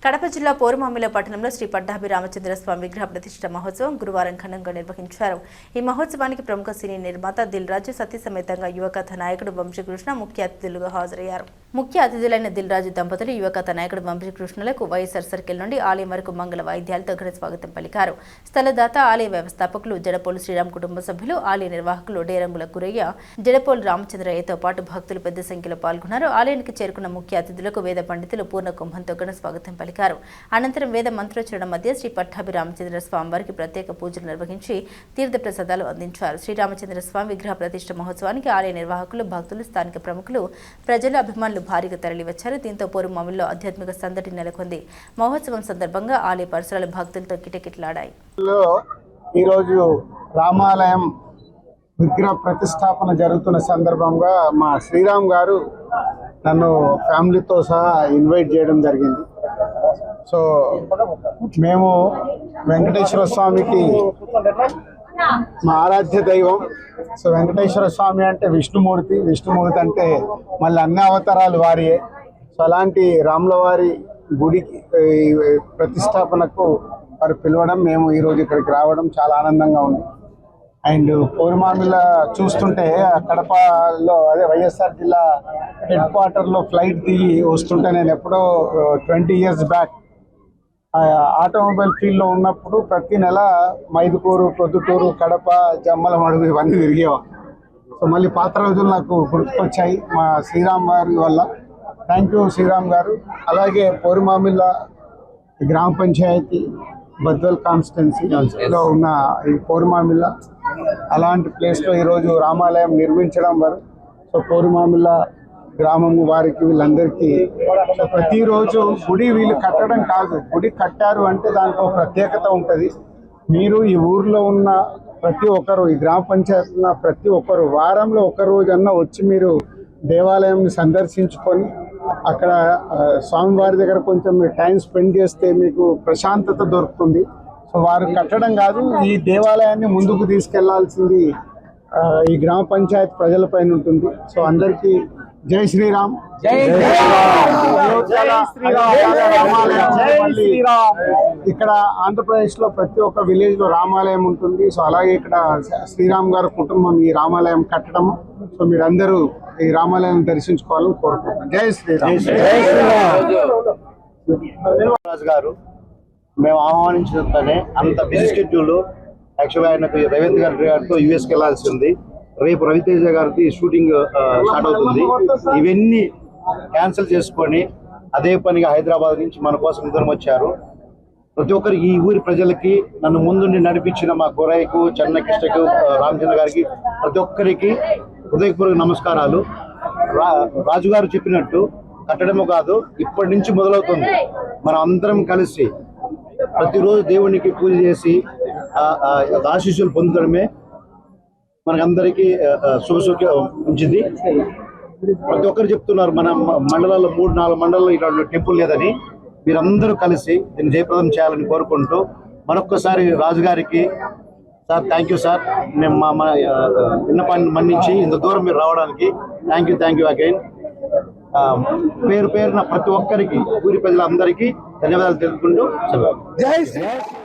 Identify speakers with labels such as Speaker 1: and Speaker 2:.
Speaker 1: కడప జిల్లా పోరుమామిల పట్టణంలో శ్రీ పట్టాభి రామచంద్ర స్వామి విగ్రహ ప్రతిష్ఠ మహోత్సవం గురువారం ఘనంగా నిర్వహించారు. ఈ మహోత్సవానికి ప్రముఖ సినీ నిర్మాత దిల్ రాజు సతీ సమేతంగా యువకథ నాయకుడు వంశీకృష్ణ ముఖ్య అతిథులుగా హాజరయ్యారు. ముఖ్య అతిథులైన దిల్ రాజు దంపతులు యువకథ నాయకుడు వంశీకృష్ణలకు వైఎస్ఆర్ సర్కిల్ నుండి ఆలయం వరకు మంగళ వాయిద్యాలతో ఘన స్వాగతం పలికారు. స్థలదాత ఆలయ వ్యవస్థాపకులు జడపోలు శ్రీరామ్ కుటుంబ సభ్యులు, ఆలయ నిర్వాహకులు డేరంగుల గురయ్య, జడపోలు రామచంద్రయ్యతో పాటు భక్తులు పెద్ద సంఖ్యలో పాల్గొన్నారు. ఆలయానికి చేరుకున్న ముఖ్య అతిథులకు వేద పండితులు పూర్ణ కుంభంతో ఘన స్వాగతం పలికారు. అనంతరం వేద మంత్రోచ్చరణ మధ్య శ్రీ పట్టాభి రామచంద్ర స్వామి వారికి ప్రత్యేక పూజలు నిర్వహించి తీర్థ ప్రసాదాలు అందించారు. శ్రీరామచంద్ర స్వామి విగ్రహ ప్రతిష్ఠ మహోత్సవానికి ఆలయ నిర్వాహకులు, భక్తులు, స్థానిక ప్రముఖులు, ప్రజలు, అభిమానులు భారీగా తరలివచ్చారు. దీంతో పోరుమామిల్లో ఆధ్యాత్మిక సందడి నెలకొంది. మహోత్సవం సందర్భంగా ఆలయ పరిసరాలు భక్తులతో కిటకిటలాడాయి.
Speaker 2: ఈరోజు రామాలయం విగ్రహ ప్రతిష్టాపన జరుగుతున్న సందర్భంగా మా శ్రీరామ్ గారు నన్ను ఫ్యామిలీతో సహా ఇన్వైట్ చేయడం జరిగింది. సో మేము వెంకటేశ్వర స్వామికి మా ఆరాధ్య దైవం. సో వెంకటేశ్వర స్వామి అంటే విష్ణుమూర్తి అంటే మళ్ళీ అన్ని అవతారాలు వారియే. సో అలాంటి రాముల వారి గుడికి ప్రతిష్టాపనకు వారు పిలవడం, మేము ఈరోజు ఇక్కడికి రావడం చాలా ఆనందంగా ఉంది. అండ్ పోరుమామిల చూస్తుంటే కడపలో అదే వైఎస్ఆర్ జిల్లా హెడ్ క్వార్టర్లో ఫ్లైట్ దిగి వస్తుంటే నేను ఎప్పుడో 20 years బ్యాక్ ఆటోమొబైల్ ఫీల్డ్లో ఉన్నప్పుడు ప్రతి నెల మైదుకూరు, ప్రొద్దుటూరు, కడప, జమ్మలమడుగు ఇవన్నీ తిరిగేవాళ్ళం. సో మళ్ళీ పాత రోజులు నాకు గుర్తుకొచ్చాయి మా శ్రీరామ్ గారి వల్ల. థ్యాంక్ యూ శ్రీరామ్ గారు. అలాగే పోరుమామిల గ్రామ పంచాయతీ బద్వల్ కాన్స్టిట్యున్సీలో ఉన్న ఈ పోరుమామిల అలాంటి ప్లేస్లో ఈరోజు రామాలయం నిర్మించడం వారు. సో పోరుమామిల గ్రామం వారికి వీళ్ళందరికీ ప్రతిరోజు గుడి వీళ్ళు కట్టడం కాదు, గుడి కట్టారు అంటే దానికి ఒక ప్రత్యేకత ఉంటుంది. మీరు ఈ ఊర్లో ఉన్న ప్రతి ఒక్కరు, ఈ గ్రామ పంచాయతీ ఉన్న ప్రతి ఒక్కరు వారంలో ఒక రోజన్నా వచ్చి మీరు దేవాలయంని సందర్శించుకొని అక్కడ స్వామివారి దగ్గర కొంచెం టైం స్పెండ్ చేస్తే మీకు ప్రశాంతత దొరుకుతుంది. సో వారు కట్టడం కాదు, ఈ దేవాలయాన్ని ముందుకు తీసుకెళ్లాల్సింది ఈ గ్రామ పంచాయతీ ప్రజలపైన ఉంటుంది. సో అందరికీ జై శ్రీరామ్. ఇక్కడ ఆంధ్రప్రదేశ్ లో ప్రతి ఒక్క విలేజ్ లో రామాలయం ఉంటుంది. సో అలాగే ఇక్కడ శ్రీరామ్ గారి కుటుంబం ఈ రామాలయం కట్టడం. సో మీరందరూ ఈ రామాలయం దర్శించుకోవాలని కోరుకుంటున్నాం. జై శ్రీరామ్.
Speaker 3: రాజు గారు మేము ఆహ్వానించినంతనే అంత బిజీ షెడ్యూల్. యాక్చువల్గా ఆయనకు రవీంద్ర గారితో యుఎస్కి వెళ్ళాల్సి ఉంది. రేపు రవితేజ గారికి షూటింగ్ స్టార్ట్ అవుతుంది. ఇవన్నీ క్యాన్సిల్ చేసుకొని అదే పనిగా హైదరాబాద్ నుంచి మన కోసం దూరం వచ్చారు. ప్రతి ఒక్కరికి, ఈ ఊరి ప్రజలకి, నన్ను ముందుండి నడిపించిన మా కొరయ్యకు, చెన్నకృష్ణకు, రామచంద్ర గారికి ప్రతి ఒక్కరికి హృదయపూర్వక నమస్కారాలు. రాజుగారు చెప్పినట్టు కట్టడము కాదు, ఇప్పటి నుంచి మొదలవుతుంది. మనం అందరం కలిసి ప్రతిరోజు దేవునికి పూజ చేసి ఆశీస్సులు పొందడమే మనకందరికీ శుభసూఖ్య ఉంచింది. ప్రతి ఒక్కరు చెప్తున్నారు మన మండలాల్లో 3-4 మండలాల్లో ఇలాంటి టెంపుల్ లేదని. మీరందరూ కలిసి దీన్ని జయప్రదం చేయాలని కోరుకుంటూ మరొక్కసారి రాజుగారికి సార్ థ్యాంక్ యూ సార్. మేము మా విన్నపాన్ని మన్నించి ఇంత దూరం మీరు రావడానికి థ్యాంక్ యూ అగైన్. పేరున ప్రతి ఒక్కరికి, ఊరి ప్రజలందరికీ ధన్యవాదాలు తెలుపుకుంటూ